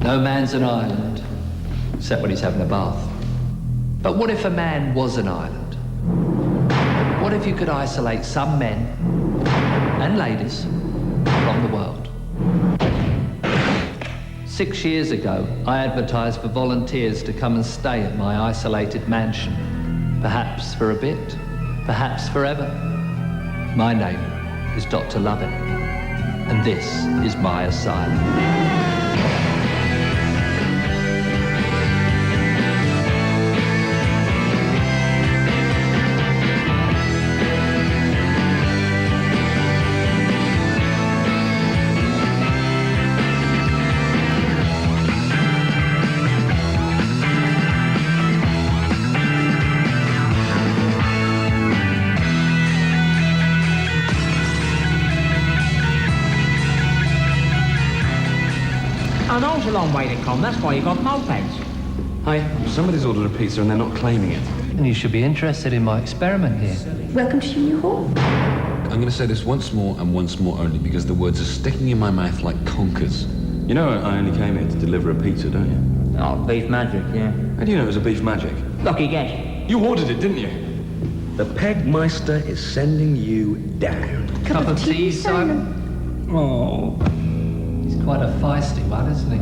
No man's an island, except when he's having a bath. But what if a man was an island? What if you could isolate some men and ladies from the world? 6 years ago, I advertised for volunteers to come and stay at my isolated mansion. Perhaps for a bit, perhaps forever. My name is Dr. Lovett, and this is my asylum. I know it's a long way to come, that's why you got mopeds. Hi, somebody's ordered a pizza and they're not claiming it. And you should be interested in my experiment here. Welcome to Junior Hall. I'm going to say this once more and once more only because the words are sticking in my mouth like conkers. You know I only came here to deliver a pizza, don't you? Oh, beef magic, yeah. How do you know it was a beef magic? Lucky guess. You ordered it, didn't you? The Pegmeister is sending you down. Cup of tea, Simon? Oh. He's quite a feisty one, isn't he?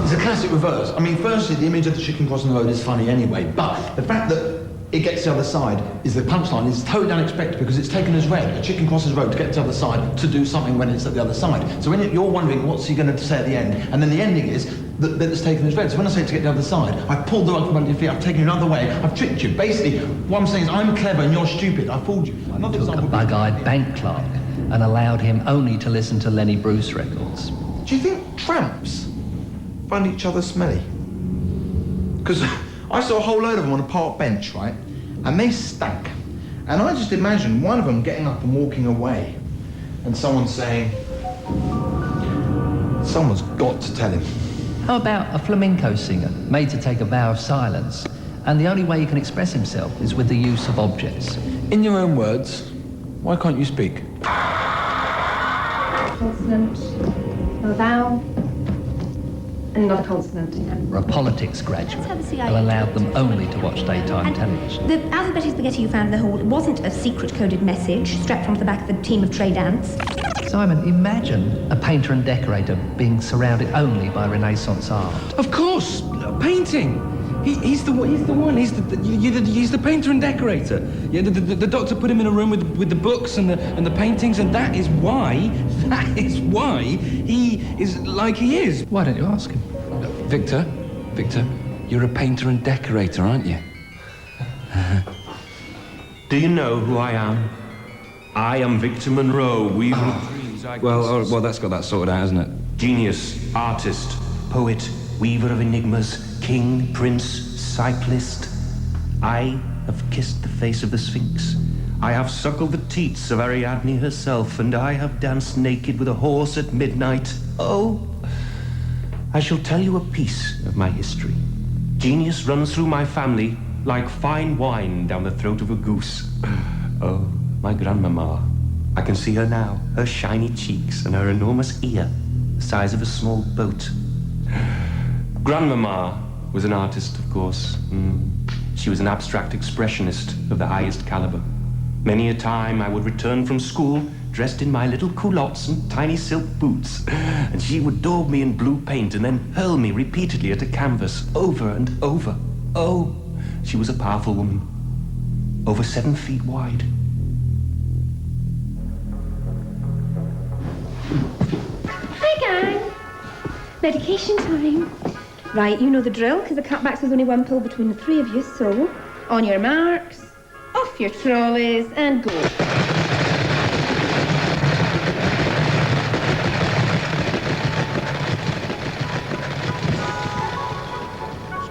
It's a classic reverse. I mean, firstly, the image of the chicken crossing the road is funny anyway, but the fact that it gets to the other side is the punchline is totally unexpected because it's taken as read. A chicken crosses the road to get to the other side to do something when it's at the other side. So when you're wondering what's he going to say at the end, and then the ending is that it's taken as read. So when I say to get to the other side, I've pulled the rug from under your feet, I've taken you another way, I've tricked you. Basically, what I'm saying is I'm clever and you're stupid. I fooled you. Another Took a example. bug-eyed bank clerk and allowed him only to listen to Lenny Bruce records. Do you think tramps find each other smelly? Because I saw a whole load of them on a park bench, right? And they stank. And I just imagine one of them getting up and walking away and someone saying, someone's got to tell him. How about a flamenco singer made to take a vow of silence, and the only way he can express himself is with the use of objects? In your own words, why can't you speak? Consonant, a vowel, and another consonant. For a politics graduate, That's how the CIA and allowed them did it. only to watch daytime And television. the alphabetic spaghetti you found in the hall wasn't a secret coded message strapped onto the back of the team of trade ants. Simon, imagine a painter and decorator being surrounded only by Renaissance art. Of course, painting. He's the one. He's the painter and decorator. Yeah, the doctor put him in a room with the books and the paintings, and that is why he is like he is. Why don't you ask him? Victor, you're a painter and decorator, aren't you? Do you know who I am? I am Victor Monroe, weaver of dreams. Well, that's got that sorted out, hasn't it? Genius, artist, poet, weaver of enigmas, king, prince, cyclist. I have kissed the face of the Sphinx. I have suckled the teats of Ariadne herself, and I have danced naked with a horse at midnight. Oh, I shall tell you a piece of my history. Genius runs through my family like fine wine down the throat of a goose. Oh, my grandmama. I can see her now, her shiny cheeks and her enormous ear, the size of a small boat. Grandmama was an artist, of course. She was an abstract expressionist of the highest caliber. Many a time I would return from school dressed in my little culottes and tiny silk boots, and she would daub me in blue paint and then hurl me repeatedly at a canvas over and over. Oh, she was a powerful woman, over 7 feet wide. Hi, gang. Medication time. Right, you know the drill, because the cutbacks was only one pull between the three of you, so on your marks, off your trolleys, and go.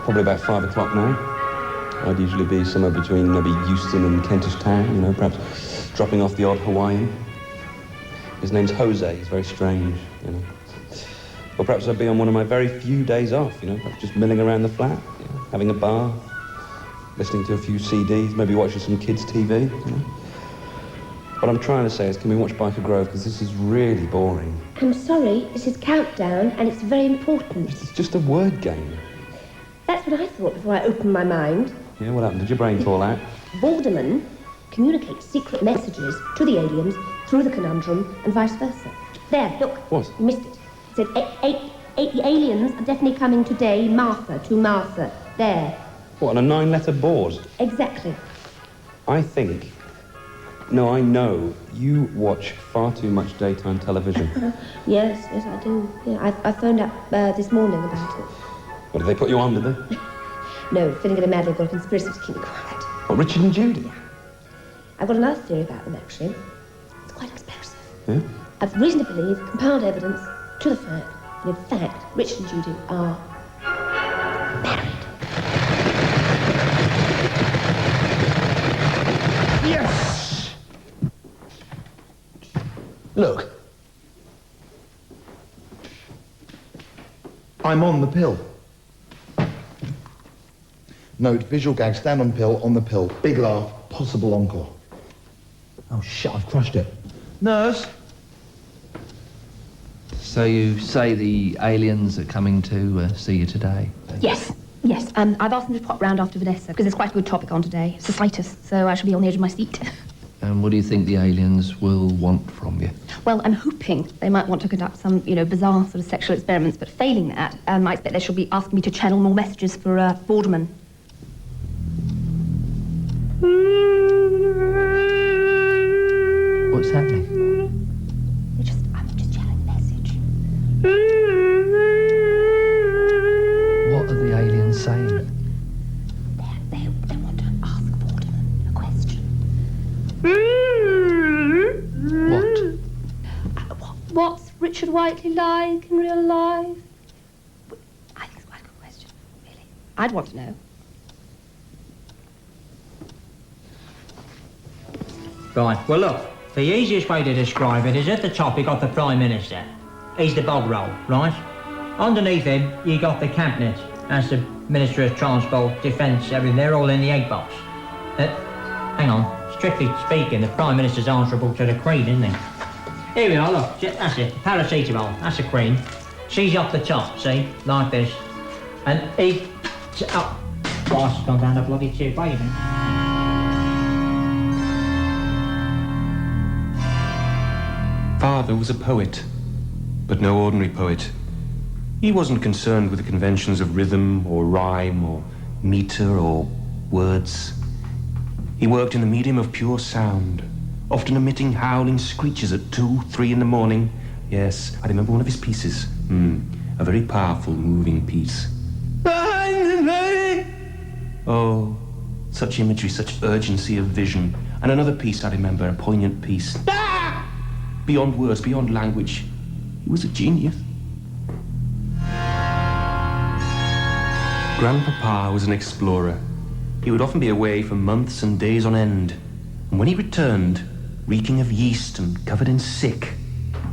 Probably about 5 o'clock now. I'd usually be somewhere between maybe Euston and Kentish Town, perhaps dropping off the odd Hawaiian. His name's Jose, he's very strange, Or perhaps I'd be on one of my very few days off, perhaps just milling around the flat, having a bath, listening to a few CDs, maybe watching some kids' TV, you know. What I'm trying to say is, can we watch Biker Grove? Because this is really boring. I'm sorry, this is Countdown, and it's very important. It's just a word game. That's what I thought before I opened my mind. Yeah, what happened? Did your brain fall out? Vorderman communicates secret messages to the aliens through the conundrum and vice versa. There, look. What? You missed it. It said, the aliens are definitely coming today, Martha, to Martha. There. What, on a 9-letter board? Exactly. I think... No, I know. You watch far too much daytime television. Yes, I do. Yeah, I phoned up this morning about it. What, did they put you on, did they? No, Finnegan and Madley got a conspiracy to keep me quiet. What, Richard and Judy? Yeah. I've got another theory about them, actually. It's quite explosive. Yeah? I've reason to believe, compiled evidence to the fact that, in fact, Richard and Judy are married. Yes! Look. I'm on the pill. Note, visual gag, stand on pill, on the pill. Big laugh, possible encore. Oh, shit, I've crushed it. Nurse? So you say the aliens are coming to see you today? Yes. I've asked them to pop round after Vanessa, because there's quite a good topic on today. Cystitis, so I shall be on the edge of my seat. And what do you think the aliens will want from you? Well, I'm hoping they might want to conduct some, bizarre sort of sexual experiments, but failing that, I expect they shall be asking me to channel more messages for Vorderman. What's happening? I'm just channeling a message. What are the aliens saying? They want to ask Vorderman a question. What? What's Richard Whiteley like in real life? I think it's quite a good question, really. I'd want to know. Right, well look, the easiest way to describe it is at the top you got the Prime Minister. He's the bog roll, right? Underneath him you got the Cabinet. That's the Minister of Transport, Defence, everything. They're all in the egg box. Hang on, strictly speaking, the Prime Minister's answerable to the Queen, isn't he? Here we are, look, that's it, paracetamol, that's the Queen. She's up the top, see, like this. And he... Oh, Christ, gone down the bloody tube, wait a minute. Father was a poet, but no ordinary poet. He wasn't concerned with the conventions of rhythm or rhyme or meter or words. He worked in the medium of pure sound, often emitting howling screeches at 2, 3 in the morning. Yes, I remember one of his pieces. A very powerful, moving piece. Oh, such imagery, such urgency of vision. And another piece I remember, a poignant piece. Beyond words, beyond language. He was a genius. Grandpapa was an explorer. He would often be away for months and days on end. And when he returned, reeking of yeast and covered in sick,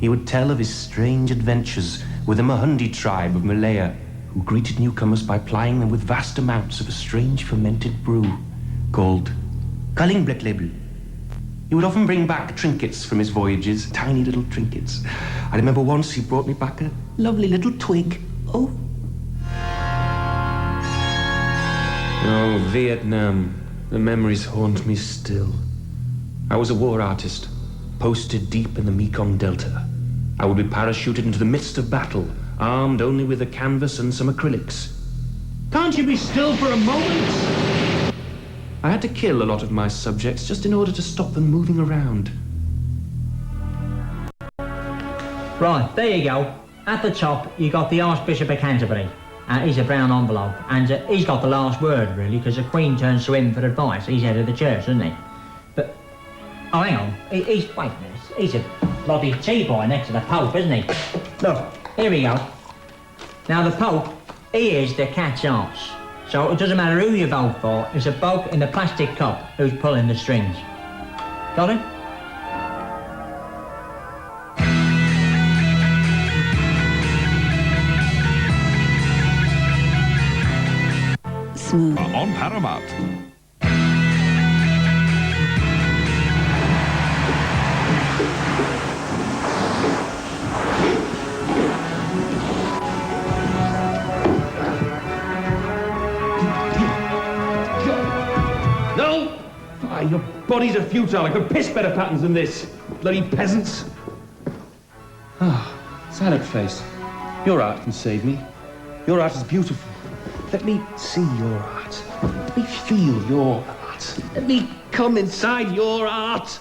he would tell of his strange adventures with the Mahundi tribe of Malaya, who greeted newcomers by plying them with vast amounts of a strange fermented brew called Kalingbleklebel. He would often bring back trinkets from his voyages, tiny little trinkets. I remember once he brought me back a lovely little twig. Oh, Vietnam. The memories haunt me still. I was a war artist, posted deep in the Mekong Delta. I would be parachuted into the midst of battle, armed only with a canvas and some acrylics. Can't you be still for a moment? I had to kill a lot of my subjects just in order to stop them moving around. Right, there you go. At the top, you got the Archbishop of Canterbury. He's a brown envelope, and he's got the last word, really, because the Queen turns to him for advice. He's head of the church, isn't he? But, oh, hang on. Wait a minute. He's a bloody tea boy next to the Pope, isn't he? Look, here we go. Now, the Pope, he is the cat's arse. So it doesn't matter who you vote for, it's a bloke in a plastic cup who's pulling the strings. Got it? Smooth. On Paramount. die. Your bodies are futile. I could piss better patterns than this. Bloody peasants. Ah, Silent Face. Your art can save me. Your art is beautiful. Let me see your art. Let me feel your art. Let me come inside your art.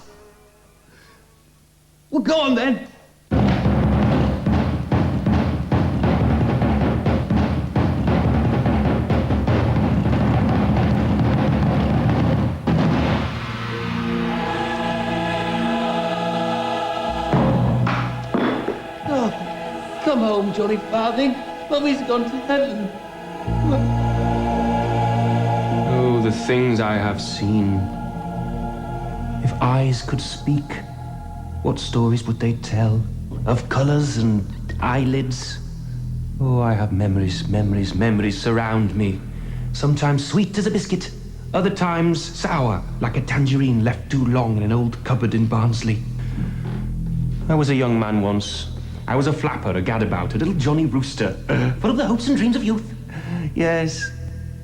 Well, go on then. Come home, Johnny Farthing. Mummy's gone to heaven. Oh, the things I have seen. If eyes could speak, what stories would they tell? Of colours and eyelids. Oh, I have memories, memories, memories surround me. Sometimes sweet as a biscuit, other times sour, like a tangerine left too long in an old cupboard in Barnsley. I was a young man once. I was a flapper, a gadabout, a little Johnny Rooster, full of the hopes and dreams of youth. Yes.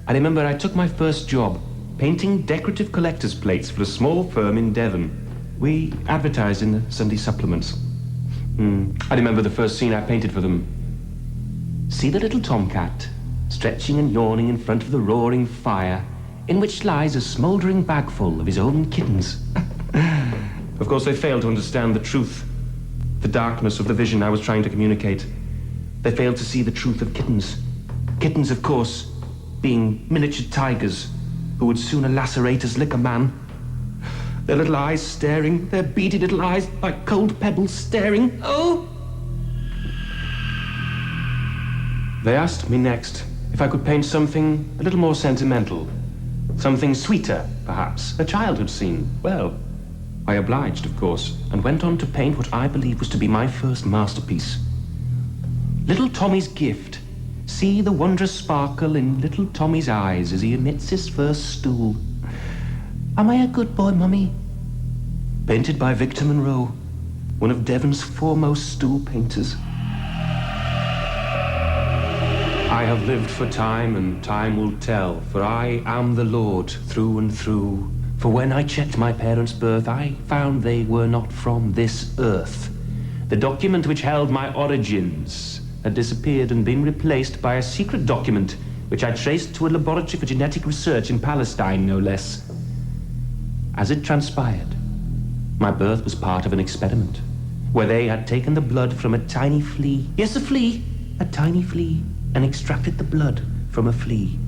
I remember I took my first job, painting decorative collector's plates for a small firm in Devon. We advertised in the Sunday supplements. I remember the first scene I painted for them. See the little tomcat, stretching and yawning in front of the roaring fire, in which lies a smouldering bagful of his own kittens. Of course, they failed to understand the truth. The darkness of the vision I was trying to communicate. They failed to see the truth of kittens. Kittens, of course, being miniature tigers who would sooner lacerate as lick a man. Their little eyes staring, their beady little eyes like cold pebbles staring. Oh! They asked me next if I could paint something a little more sentimental. Something sweeter, perhaps, a childhood scene. Well, I obliged, of course, and went on to paint what I believe was to be my first masterpiece. Little Tommy's gift. See the wondrous sparkle in little Tommy's eyes as he emits his first stool. Am I a good boy, Mummy? Painted by Victor Monroe, one of Devon's foremost stool painters. I have lived for time, and time will tell, for I am the Lord through and through. For when I checked my parents' birth, I found they were not from this earth. The document which held my origins had disappeared and been replaced by a secret document which I traced to a laboratory for genetic research in Palestine, no less. As it transpired, my birth was part of an experiment where they had taken the blood from a tiny flea. Yes, a flea, a tiny flea, and extracted the blood from a flea,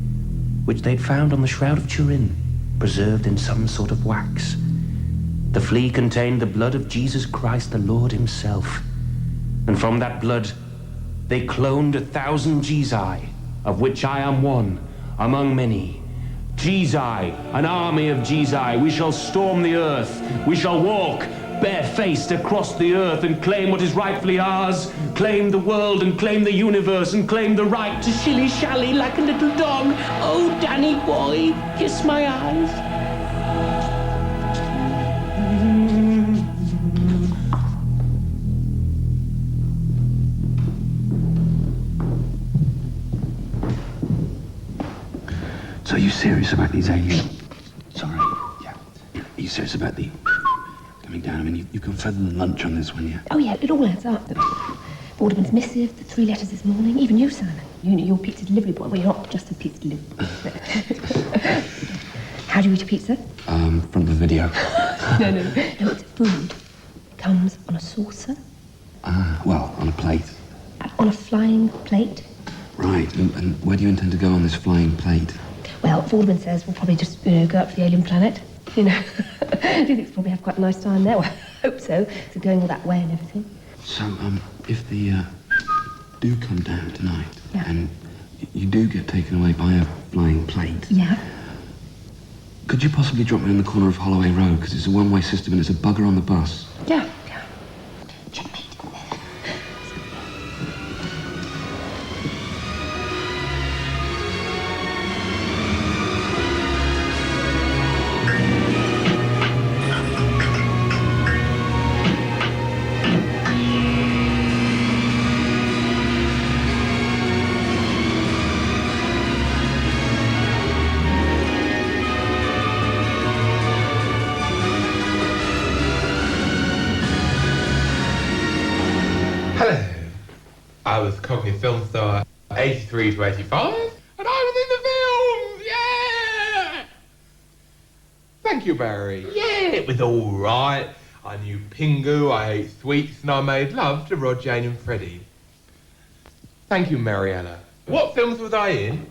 which they'd found on the Shroud of Turin, preserved in some sort of wax. The flea contained the blood of Jesus Christ, the Lord himself. And from that blood, they cloned 1,000 Gezi, of which I am one, among many. Gezi, an army of Gezi, we shall storm the earth. We shall walk barefaced across the earth and claim what is rightfully ours, claim the world and claim the universe and claim the right to shilly-shally like a little dog. Oh, Danny boy, kiss my eyes. So are you serious about these aliens? Sorry, yeah. Are you serious about the coming down? I mean, you can further than lunch on this one, yeah? Oh, yeah, it all adds up. The Alderman's missive, the 3 letters this morning, even you, Simon. Your pizza delivery boy. Well, you're not just a pizza delivery boy. How do you eat a pizza? From the video. No, it's food. Comes on a saucer. Well, on a plate. On a flying plate. Right, and where do you intend to go on this flying plate? Well, Alderman says we'll probably just, go up to the alien planet. Do you think we'll probably have quite a nice time there? Well, I hope so. So going all that way and everything. So, if they do come down tonight, yeah, and you do get taken away by a flying plate, yeah, could you possibly drop me on the corner of Holloway Road? Because it's a one-way system and it's a bugger on the bus. Yeah. I was cognitive film star 83 to 85, and I was in the films, yeah! Thank you, Barry. Yeah, it was all right. I knew Pingu, I ate sweets, and I made love to Rod, Jane and Freddie. Thank you, Mariella. What films was I in?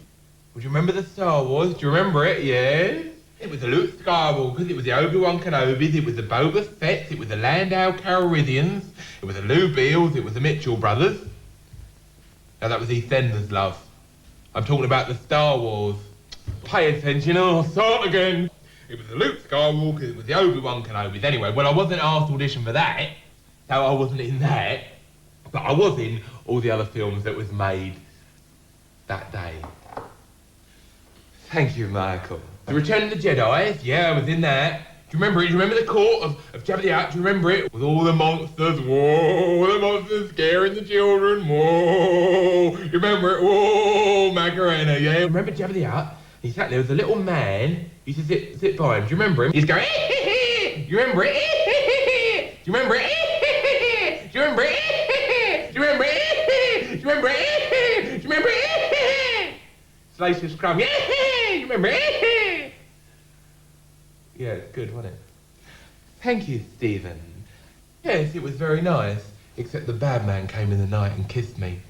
Would you remember the Star Wars? Do you remember it? Yeah? It was the Luke Skywalkers, it was the Obi-Wan Kenobis, it was the Boba Fett's, it was the Landau Calrissians, it was the Lou Beals, it was the Mitchell brothers. Now that was EastEnders, love. I'm talking about the Star Wars. Pay attention, I'll start again. It was the Luke Skywalker, it was the Obi-Wan Kenobis. Anyway, well, I wasn't asked to audition for that, so I wasn't in that. But I was in all the other films that was made that day. Thank you, Michael. The Return of the Jedi, yeah, I was in that. Do you remember it? Do you remember the court of Jabba the Hutt? Do you remember it? With all the monsters, whoa, the monsters scaring the children, whoa. You remember it? Whoa, Macarena, yeah. Remember Jabba the Hutt? He sat there with a little man. He used to sit by him. Do you remember him? He'd go, you remember it? Do you remember it? Do you remember it? Do you remember it? Do you remember it? Do you remember it? Salacious Crumb, yeah. You remember it? Yeah, it's good, wasn't it? Thank you, Stephen. Yes, it was very nice, except the bad man came in the night and kissed me.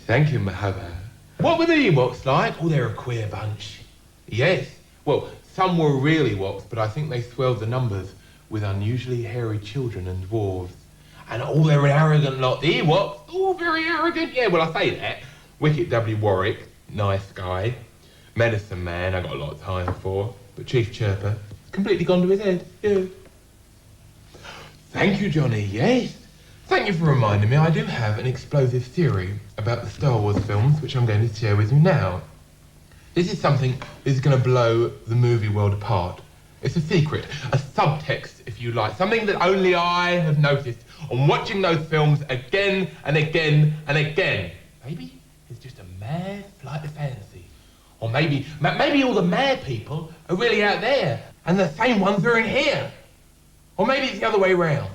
Thank you, Mahaba. What were the Ewoks like? Oh, they're a queer bunch. Yes. Well, some were real Ewoks, but I think they swelled the numbers with unusually hairy children and dwarves. And oh, they're an arrogant lot. The Ewoks, oh, very arrogant. Yeah, well, I say that. Wicket W. Warwick, nice guy. Medicine Man, I got a lot of time for. But Chief Chirper, completely gone to his head. Yeah. Thank you, Johnny, yes. Thank you for reminding me. I do have an explosive theory about the Star Wars films, which I'm going to share with you now. This is something that is going to blow the movie world apart. It's a secret, a subtext, if you like, something that only I have noticed on watching those films again and again and again. Maybe it's just a mad flight of fancy. Or maybe all the mad people are really out there, and the same ones are in here. Or maybe it's the other way around.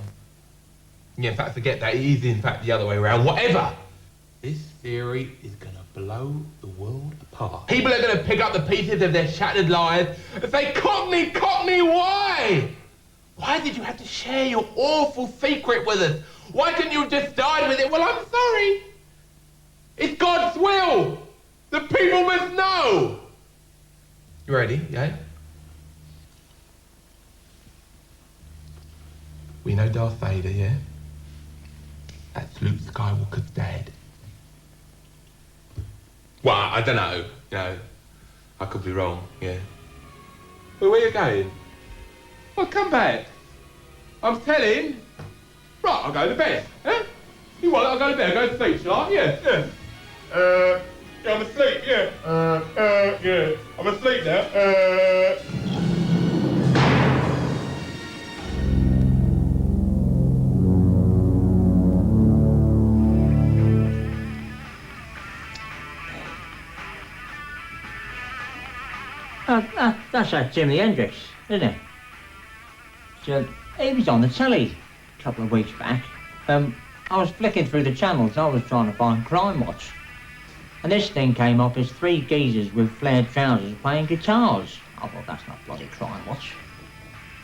Yeah, in fact, forget that. It is, in fact, the other way around. Whatever. This theory is going to blow the world apart. People are going to pick up the pieces of their shattered lives and say, Cockney, why? Why did you have to share your awful secret with us? Why couldn't you have just died with it? Well, I'm sorry. It's God's will. The people must know. You ready, yeah? We know Darth Vader, yeah? That's Luke Skywalker's dad. Well, I don't know. You know, I could be wrong, yeah. Well, where you going? Well, come back. I'm telling. Right, I'll go to bed, huh? You want it? I'll go to bed. I'll go to sleep, shall I? Yeah. Yeah, I'm asleep, yeah. Yeah. I'm asleep now. That's that Jimi Hendrix, isn't it? So, he was on the telly a couple of weeks back. I was flicking through the channels. I was trying to find Crime Watch. And this thing came up as three geezers with flared trousers playing guitars. I thought, that's not bloody Crime Watch.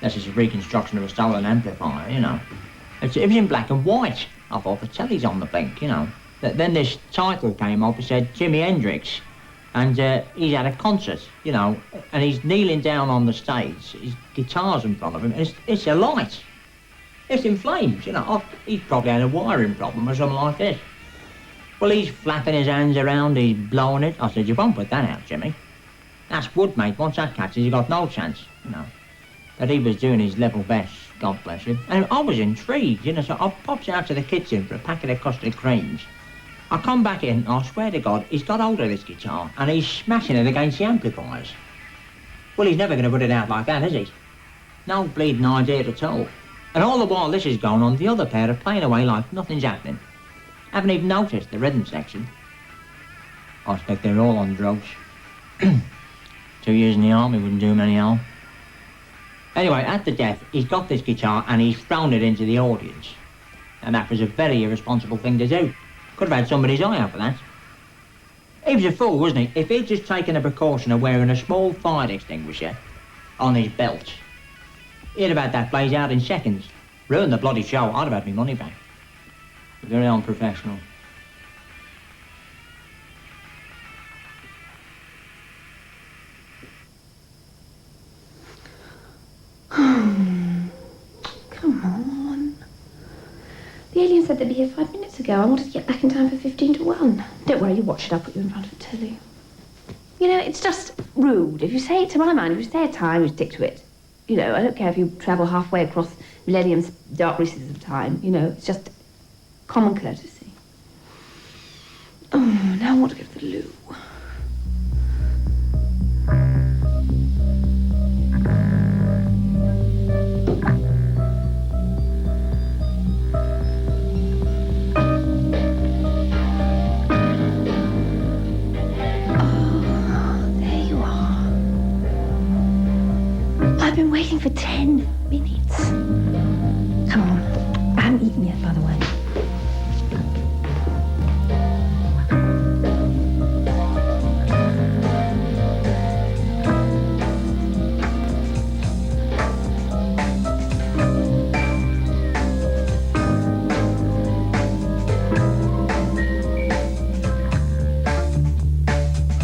This is a reconstruction of a stolen amplifier, you know. It was in black and white. I thought, the telly's on the blink, you know. Then this title came up and said Jimi Hendrix. And he's at a concert, you know, and he's kneeling down on the stage. His guitar's in front of him, and it's alight. It's in flames, you know. He's probably had a wiring problem or something like this. Well, he's flapping his hands around, he's blowing it. I said, you won't put that out, Jimmy. That's wood, mate. Once that catches, you got no chance, you know. But he was doing his level best, God bless him. And I was intrigued, you know, so I popped out to the kitchen for a packet of custard creams. I come back in, and I swear to God, he's got hold of this guitar, and he's smashing it against the amplifiers. Well, he's never going to put it out like that, is he? No bleeding idea at all. And all the while this is going on, the other pair are playing away like nothing's happening. Haven't even noticed the rhythm section. I expect they're all on drugs. 2 years in the army wouldn't do him any harm. Anyway, at the death, he's got this guitar and he's thrown it into the audience. And that was a very irresponsible thing to do. Could have had somebody's eye out for that. He was a fool, wasn't he? If he'd just taken the precaution of wearing a small fire extinguisher on his belt, he'd have had that blaze out in seconds. Ruined the bloody show. I'd have had my money back. Very unprofessional. Come on. The alien said they'd be here 5 minutes ago. I wanted to get back in time for 15 to 1. Don't worry, you watch it. I'll put you in front of the telly. You know, it's just rude. If you say it to my mind, if you say a time, you stick to it. You know, I don't care if you travel halfway across millennium's dark recesses of time. You know, it's just common courtesy. Oh, now I want to go to the loo. I've been waiting for 10 minutes. Come on. I haven't eaten yet, by the way.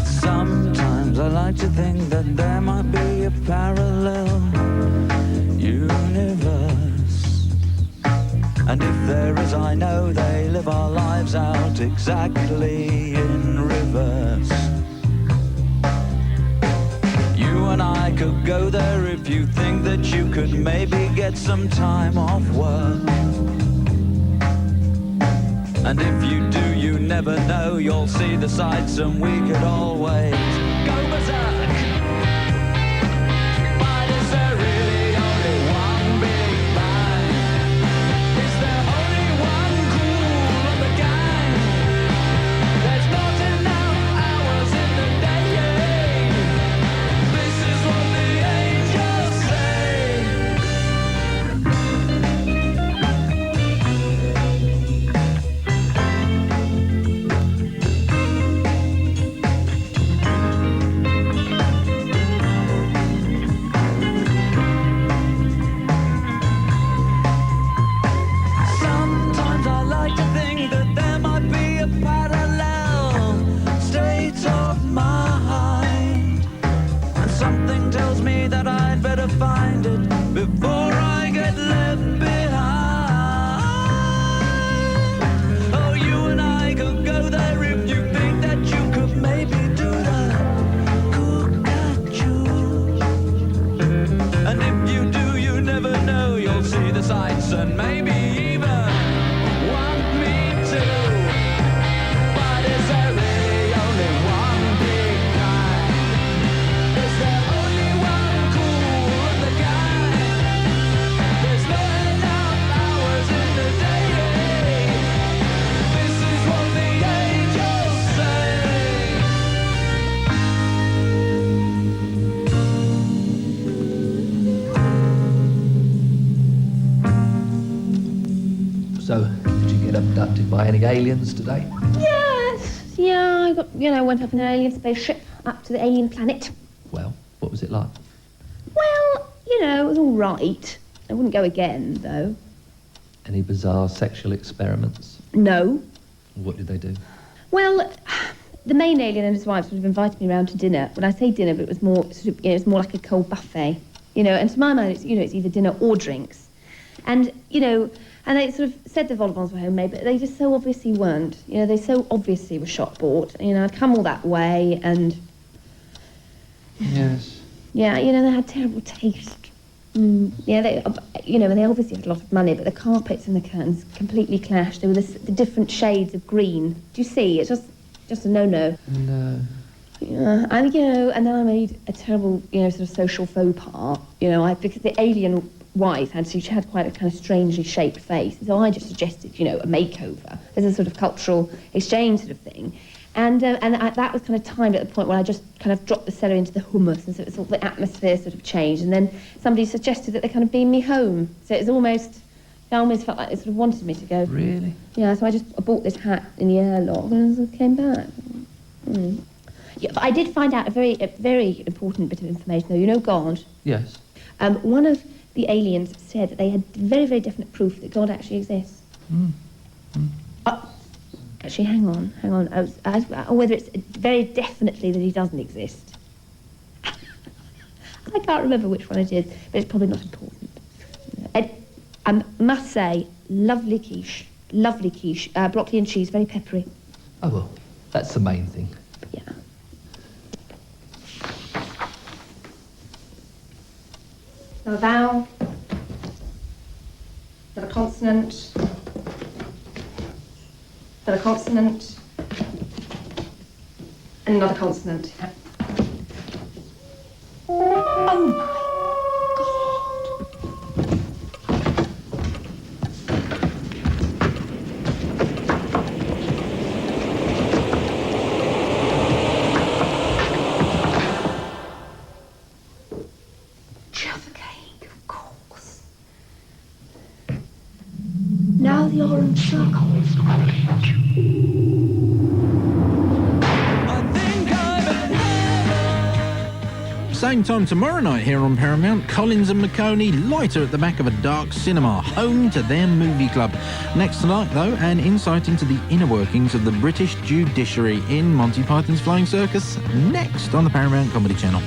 Sometimes I like to think that there might be a parallel universe, and if there is, I know they live our lives out exactly in reverse. You and I could go there if you think that you could maybe get some time off work, and if you do, you never know, you'll see the sights and we could always go berserk. Find it before I get left behind. Oh, you and I could go there if you think that you could maybe do that. Could catch you. And if you do, you never know, you'll see the sights and maybe even want me to. But is there really only one big guy? Is there only one cool? There's not enough hours in the day. This is what the angels So, did you get abducted by any aliens today? Yes. Yeah, I got, went up in an alien spaceship up to the alien planet. Well, what was it like? Well, it was all right. I wouldn't go again, though. Any bizarre sexual experiments? No. What did they do? Well, the main alien and his wife sort of invited me around to dinner. When I say dinner, but it was more sort of, it was more like a cold buffet. And to my mind, it's either dinner or drinks. And, and they sort of said the vol au vents were homemade, but they just so obviously weren't. They so obviously were shop bought. I'd come all that way and... Yes. Yeah, they had terrible taste. Yeah, they obviously had a lot of money, but the carpets and the curtains completely clashed. They were the different shades of green. Do you see? It's just a no-no. No. Yeah, and and then I made a terrible, sort of social faux pas. Because the alien wife she had quite a kind of strangely shaped face, so I just suggested, a makeover as a sort of cultural exchange sort of thing. And that was kind of timed at the point where I just kind of dropped the celery into the hummus, and so it's all the atmosphere sort of changed. And then somebody suggested that they kind of beam me home. So it was almost I almost felt like they sort of wanted me to go. Really? Yeah, so I bought this hat in the airlock and I came back. Yeah, but I did find out a very important bit of information, though. You know God? Yes. One of the aliens said that they had very, very definite proof that God actually exists. Actually, hang on. Whether it's very definitely that he doesn't exist. I can't remember which one it is, but it's probably not important. I must say, lovely quiche, broccoli and cheese, very peppery. Oh, well, that's the main thing. Yeah. Now a vowel, then a consonant, then a consonant, and another consonant. Oh my God. Jaffa cake, of course. Now the orange circle. Same time tomorrow night here on Paramount, Collins and McConey lighter at the back of a dark cinema, home to their movie club. Next tonight, though, an insight into the inner workings of the British judiciary in Monty Python's Flying Circus, next on the Paramount Comedy Channel.